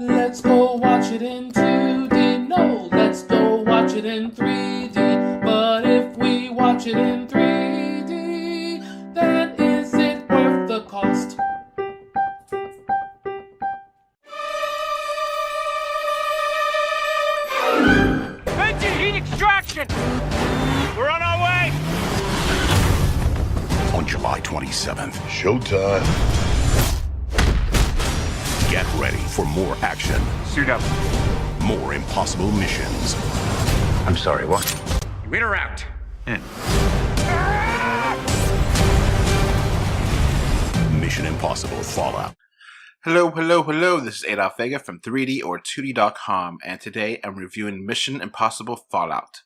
Let's go watch it in 2D. No, let's go watch it in 3D. But if we watch it in 3D, then is it worth the cost? Engine heat extraction! We're on our way! On July 27th, Showtime. get ready for more action, Suit up. more impossible missions, I'm sorry, what? You in or out? In. Mission Impossible Fallout. Hello. This is Adolf Vega from 3D or 2D.com, and today I'm reviewing Mission Impossible Fallout.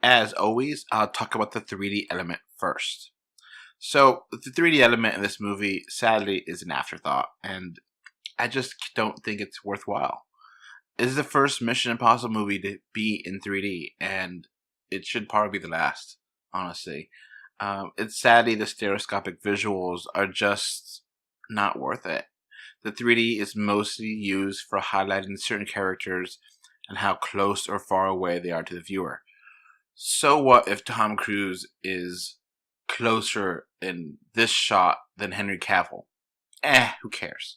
As always, I'll talk about the 3D element first. So, the 3D element in this movie, sadly, is an afterthought, and I just don't think it's worthwhile. This is the first Mission Impossible movie to be in 3D, and it should probably be the last, honestly. It's sadly the stereoscopic visuals are just not worth it. The 3D is mostly used for highlighting certain characters and how close or far away they are to the viewer. So what if Tom Cruise is closer in this shot than Henry Cavill? Who cares?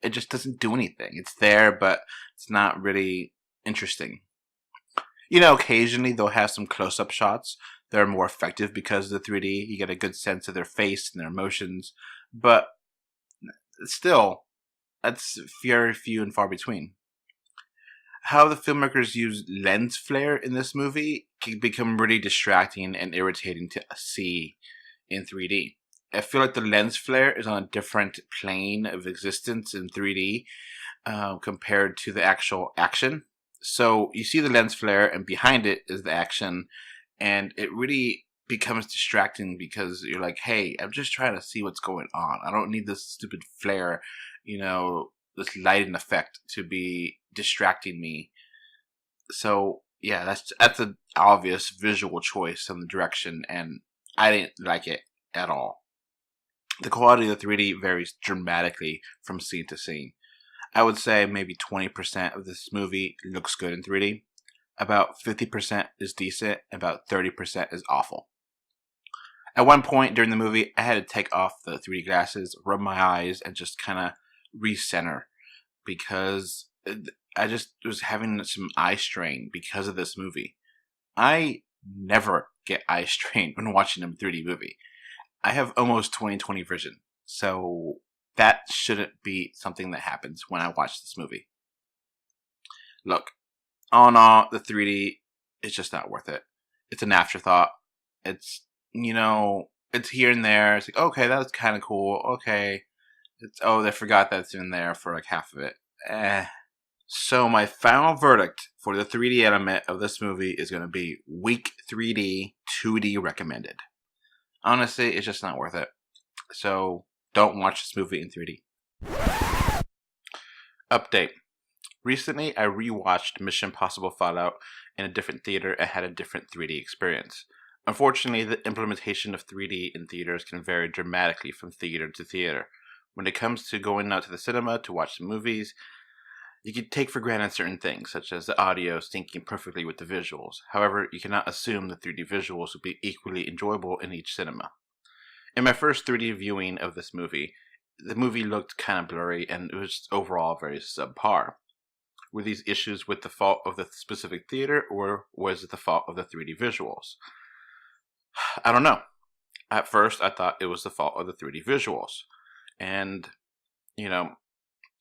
It just doesn't do anything. It's there, but it's not really interesting. You know, occasionally they'll have some close-up shots that are more effective because of the 3D. You get a good sense of their face and their emotions, but still, that's very few and far between. How the filmmakers use lens flare in this movie can become really distracting and irritating to see in 3D. I feel like the lens flare is on a different plane of existence in 3D compared to the actual action. So you see the lens flare and behind it is the action, and it really becomes distracting because you're like, hey, I'm just trying to see what's going on. I don't need this stupid flare, this lighting effect to be distracting me. So yeah, that's an obvious visual choice from the direction, and I didn't like it at all. The quality of the 3D varies dramatically from scene to scene. I would say maybe 20% of this movie looks good in 3D. About 50% is decent, about 30% is awful. At one point during the movie, I had to take off the 3D glasses, rub my eyes, and just kind of recenter because I just was having some eye strain because of this movie. I never get eye strain when watching a 3D movie. I have almost 20/20 vision, so that shouldn't be something that happens when I watch this movie. Look, all in all, the 3D is just not worth it. It's an afterthought. It's, it's here and there. It's like, okay, that was kind of cool. Okay. They forgot that's in there for like half of it. So my final verdict for the 3D element of this movie is going to be weak 3D, 2D recommended. Honestly, it's just not worth it. So don't watch this movie in 3D. Update. Recently, I rewatched Mission Impossible Fallout in a different theater and had a different 3D experience. Unfortunately, the implementation of 3D in theaters can vary dramatically from theater to theater. When it comes to going out to the cinema to watch the movies, you can take for granted certain things, such as the audio syncing perfectly with the visuals. However, you cannot assume the 3D visuals will be equally enjoyable in each cinema. In my first 3D viewing of this movie, the movie looked kind of blurry and it was overall very subpar. Were these issues with the fault of the specific theater, or was it the fault of the 3D visuals? I don't know. At first, I thought it was the fault of the 3D visuals. And,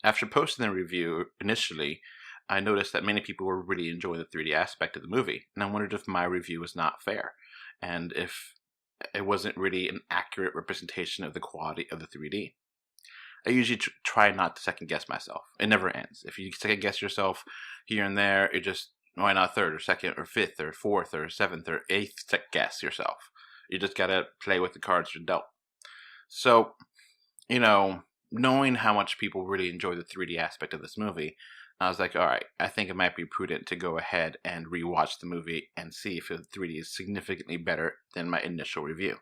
after posting the review initially, I noticed that many people were really enjoying the 3D aspect of the movie. And I wondered if my review was not fair, and if it wasn't really an accurate representation of the quality of the 3D. I usually try not to second guess myself. It never ends. If you second guess yourself here and there, it just, why not third or second or fifth or fourth or seventh or eighth guess yourself? You just gotta play with the cards you're dealt. So, knowing how much people really enjoy the 3D aspect of this movie, I was like, alright, I think it might be prudent to go ahead and rewatch the movie and see if the 3D is significantly better than my initial review.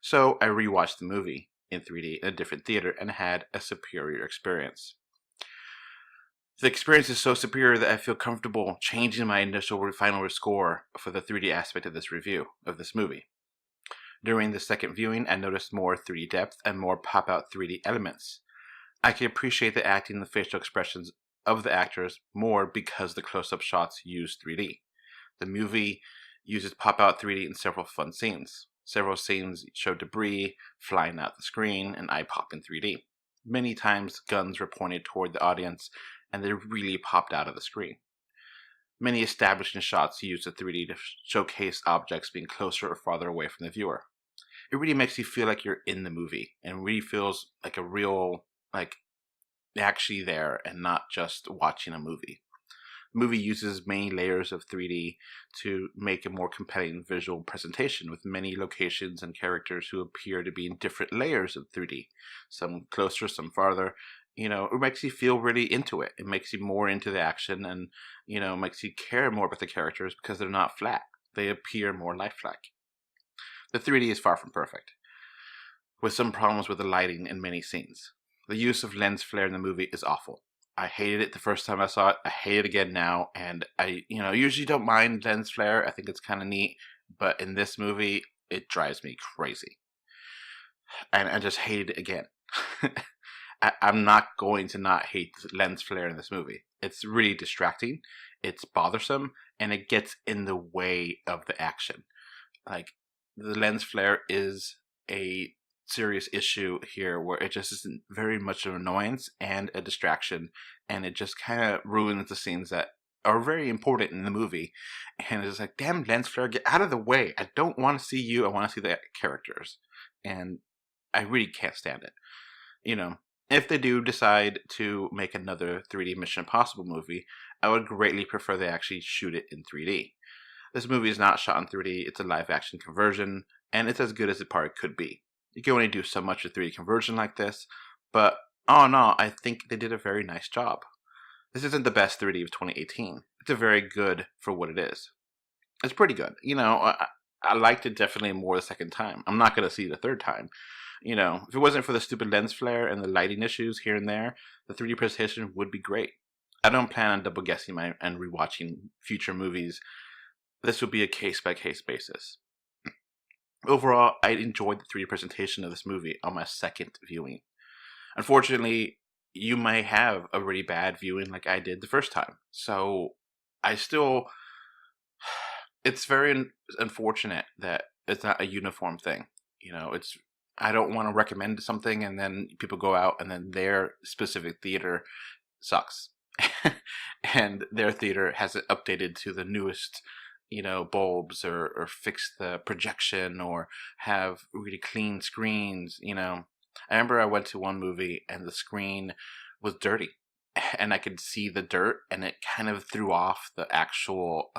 So I rewatched the movie in 3D in a different theater and had a superior experience. The experience is so superior that I feel comfortable changing my initial final score for the 3D aspect of this review of this movie. During the second viewing, I noticed more 3D depth and more pop-out 3D elements. I can appreciate the acting and the facial expressions of the actors more because the close-up shots use 3D. The movie uses pop-out 3D in several fun scenes. Several scenes show debris flying out the screen and eye-pop in 3D. Many times guns were pointed toward the audience and they really popped out of the screen. Many establishing shots use the 3D to showcase objects being closer or farther away from the viewer. It really makes you feel like you're in the movie and really feels like a real, like, actually there and not just watching a movie. The movie uses many layers of 3D to make a more compelling visual presentation with many locations and characters who appear to be in different layers of 3D. Some closer, some farther. It makes you feel really into it. It makes you more into the action and, makes you care more about the characters because they're not flat. They appear more lifelike. The 3D is far from perfect, with some problems with the lighting in many scenes. The use of lens flare in the movie is awful. I hated it the first time I saw it. I hate it again now, and I, usually don't mind lens flare. I think it's kind of neat, but in this movie, it drives me crazy. And I just hated it again. I'm not going to not hate lens flare in this movie. It's really distracting, it's bothersome, and it gets in the way of the action. Like, the lens flare is a serious issue here where it just isn't very much of an annoyance and a distraction, and it just kind of ruins the scenes that are very important in the movie. And it's like, damn lens flare, get out of the way. I don't want to see you. I want to see the characters. And I really can't stand it. If they do decide to make another 3D Mission Impossible movie, I would greatly prefer they actually shoot it in 3D. This movie is not shot in 3D, it's a live action conversion, and it's as good as it probably could be. You can only do so much with 3D conversion like this, but all in all, I think they did a very nice job. This isn't the best 3D of 2018. It's a very good for what it is. It's pretty good. I liked it definitely more the second time. I'm not going to see it the third time. If it wasn't for the stupid lens flare and the lighting issues here and there, the 3D presentation would be great. I don't plan on double guessing and rewatching future movies. This would be a case-by-case basis. Overall, I enjoyed the 3D presentation of this movie on my second viewing. Unfortunately, you may have a really bad viewing like I did the first time. So, it's very unfortunate that it's not a uniform thing. I don't want to recommend something and then people go out and then their specific theater sucks. And their theater hasn't updated to the newest bulbs or fix the projection or have really clean screens. I remember I went to one movie and the screen was dirty and I could see the dirt and it kind of threw off the actual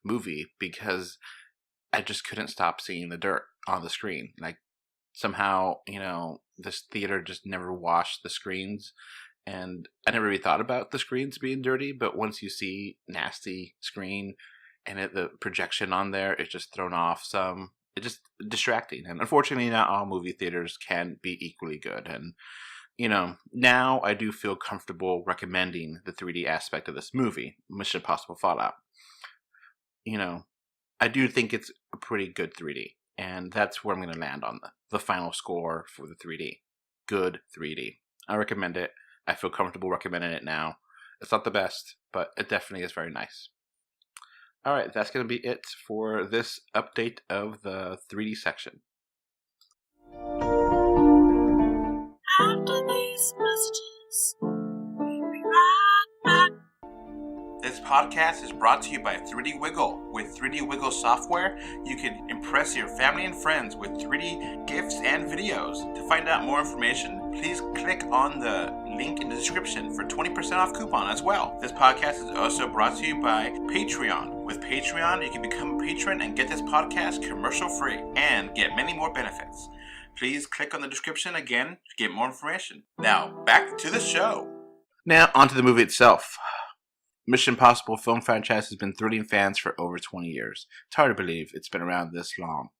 movie because I just couldn't stop seeing the dirt on the screen. Like somehow, this theater just never washed the screens. And I never really thought about the screens being dirty, but once you see nasty screen and the projection on there, it's just thrown off some. It's just distracting. And unfortunately, not all movie theaters can be equally good. And, now I do feel comfortable recommending the 3D aspect of this movie, Mission Impossible Fallout. I do think it's a pretty good 3D. And that's where I'm going to land on the final score for the 3D. Good 3D. I recommend it. I feel comfortable recommending it now. It's not the best, but it definitely is very nice. Alright, that's going to be it for this update of the 3D section. After these messages, we'll be right back. This podcast is brought to you by 3D Wiggle. With 3D Wiggle software, you can impress your family and friends with 3D gifts and videos. To find out more information, please click on the link in the description for 20% off coupon as well. This podcast is also brought to you by Patreon. With Patreon, you can become a patron and get this podcast commercial free and get many more benefits. Please click on the description again to get more information. Now, back to the show. Now, onto the movie itself. Mission Impossible film franchise has been thrilling fans for over 20 years. It's hard to believe it's been around this long.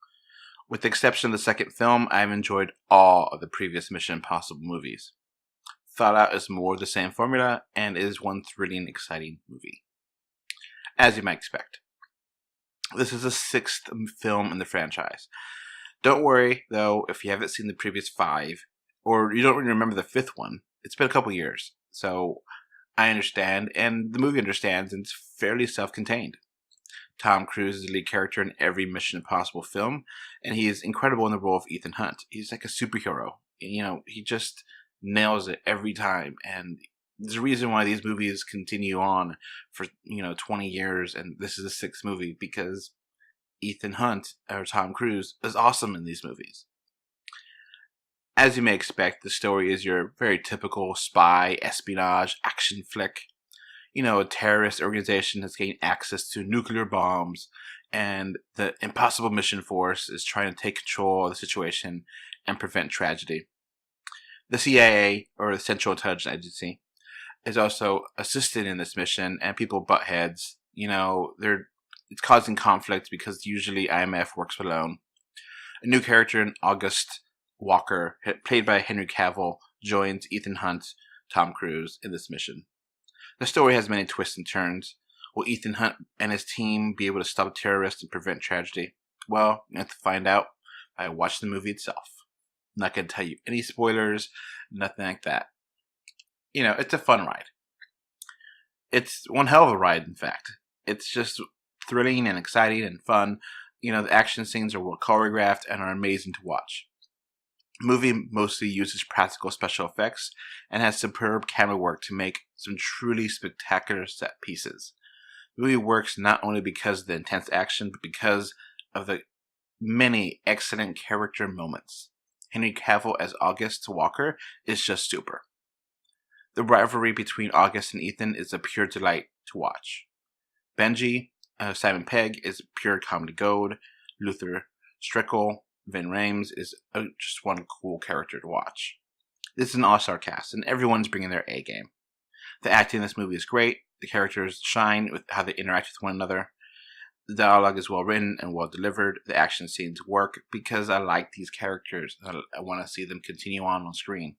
With the exception of the second film, I've enjoyed all of the previous Mission Impossible movies. Fallout is more the same formula and is one thrilling, exciting movie, as you might expect. This is the 6th film in the franchise. Don't worry, though, if you haven't seen the previous 5, or you don't really remember the 5th one. It's been a couple years, so I understand, and the movie understands, and it's fairly self-contained. Tom Cruise is the lead character in every Mission Impossible film, and he is incredible in the role of Ethan Hunt. He's like a superhero. He just nails it every time, and there's a reason why these movies continue on for 20 years, and this is the 6th movie, because Ethan Hunt, or Tom Cruise, is awesome in these movies. As you may expect, the story is your very typical spy, espionage, action flick. A terrorist organization has gained access to nuclear bombs, and the Impossible Mission Force is trying to take control of the situation and prevent tragedy. The CIA, or the Central Intelligence Agency, is also assisted in this mission, and people butt heads. It's causing conflict because usually IMF works alone. A new character in August Walker, played by Henry Cavill, joins Ethan Hunt, Tom Cruise, in this mission. The story has many twists and turns. Will Ethan Hunt and his team be able to stop terrorists and prevent tragedy? Well, you have to find out by watching the movie itself. I'm not going to tell you any spoilers, nothing like that. It's a fun ride. It's one hell of a ride, in fact. It's just thrilling and exciting and fun. The action scenes are well choreographed and are amazing to watch. The movie mostly uses practical special effects and has superb camera work to make some truly spectacular set pieces. The movie works not only because of the intense action, but because of the many excellent character moments. Henry Cavill as August Walker is just super. The rivalry between August and Ethan is a pure delight to watch. Benji, Simon Pegg, is pure comedy gold. Luther Strickle, Vin Rames, is just one cool character to watch. This is an all-star cast, and everyone's bringing their A game. The acting in this movie is great. The characters shine with how they interact with one another. The dialogue is well written and well delivered. The action scenes work because I like these characters. I want to see them continue on screen.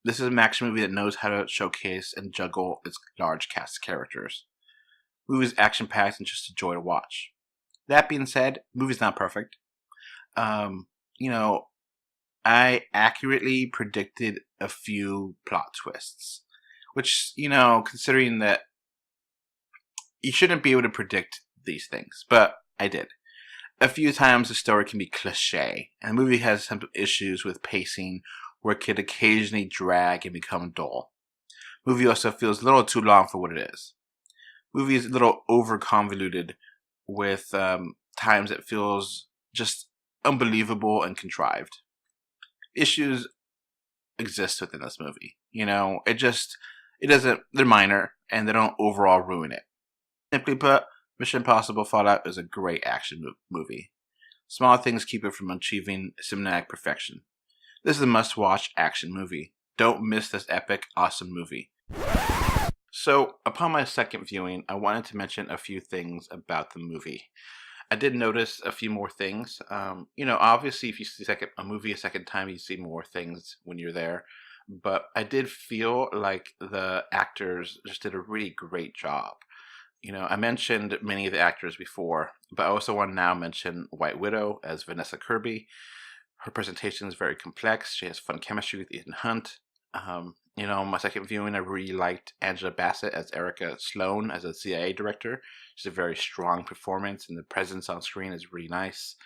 This is an action movie that knows how to showcase and juggle its large cast of characters. The movie is action-packed and just a joy to watch. That being said, the movie's not perfect. I accurately predicted a few plot twists, which, considering that you shouldn't be able to predict these things, but I did. A few times the story can be cliche, and the movie has some issues with pacing where it could occasionally drag and become dull. The movie also feels a little too long for what it is. The movie is a little over-convoluted with times it feels just unbelievable and contrived. Issues exist within this movie. They're minor, and they don't overall ruin it. Simply put, Mission Impossible Fallout is a great action movie. Small things keep it from achieving cinematic perfection. This is a must-watch action movie. Don't miss this epic, awesome movie. So, upon my second viewing, I wanted to mention a few things about the movie. I did notice a few more things. Obviously, if you see a movie a second time, you see more things when you're there. But I did feel like the actors just did a really great job. I mentioned many of the actors before, but I also want to now mention White Widow as Vanessa Kirby. Her presentation is very complex. She has fun chemistry with Ethan Hunt. My second viewing, I really liked Angela Bassett as Erica Sloan as a CIA director. She's a very strong performance, and the presence on screen is really nice.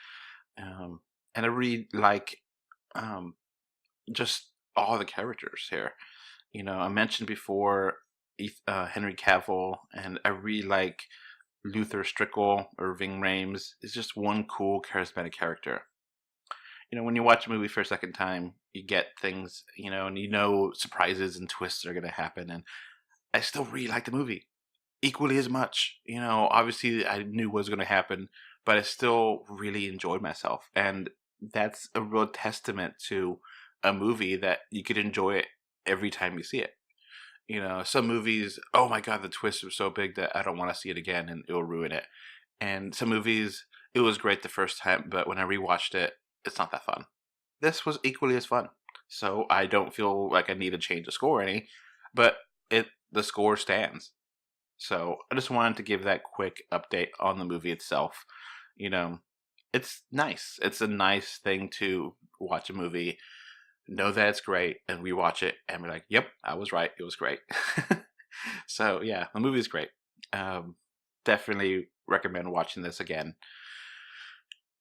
And I really like just all the characters here. I mentioned before Henry Cavill, and I really like Luther Strickle or Ving Rhames. Is just one cool, charismatic character. When you watch a movie for a second time, you get things, and surprises and twists are going to happen. And I still really like the movie equally as much. Obviously I knew what was going to happen, but I still really enjoyed myself. And that's a real testament to a movie that you could enjoy it every time you see it. Some movies, oh my God, the twist was so big that I don't want to see it again and it'll ruin it. And some movies, it was great the first time, but when I rewatched it, it's not that fun. This was equally as fun. so I don't feel like I need to change the score any, but the score stands. So I just wanted to give that quick update on the movie itself. It's nice. It's a nice thing to watch a movie, know that it's great, and rewatch it and be like, yep, I was right. It was great. So yeah, the movie is great. Definitely recommend watching this again.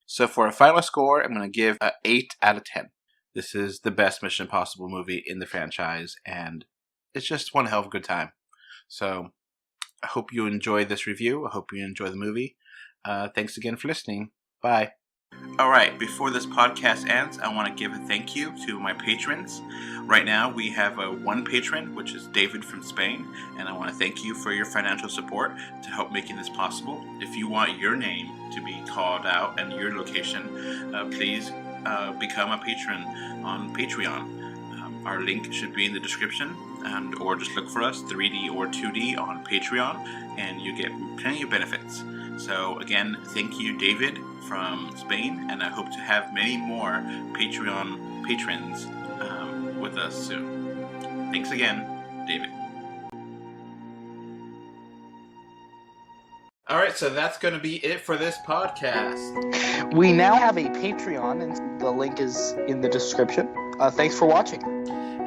So for a final score, I'm going to give an 8 out of 10. This is the best Mission Impossible movie in the franchise, and it's just one hell of a good time. So I hope you enjoy this review. I hope you enjoy the movie. Thanks again for listening. Bye. Alright, before this podcast ends, I want to give a thank you to my patrons. Right now, we have one patron, which is David from Spain, and I want to thank you for your financial support to help making this possible. If you want your name to be called out and your location, please become a patron on Patreon. Our link should be in the description, or just look for us, 3D or 2D, on Patreon, and you get plenty of benefits. So again, thank you, David from Spain, and I hope to have many more Patreon patrons with us soon. Thanks again, David. Alright, so that's going to be it for this podcast. We now have a Patreon, and the link is in the description. Thanks for watching.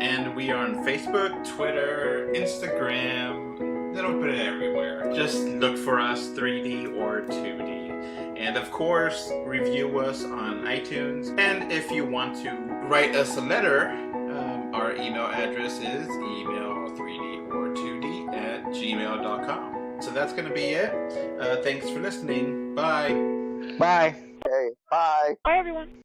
And we are on Facebook, Twitter, Instagram. They don't put it everywhere. Just look for us, 3D or 2D. And of course, review us on iTunes. And if you want to write us a letter, our email address is email3dortwo d@gmail.com. So that's going to be it. Thanks for listening. Bye. Bye. Hey, bye. Bye, everyone.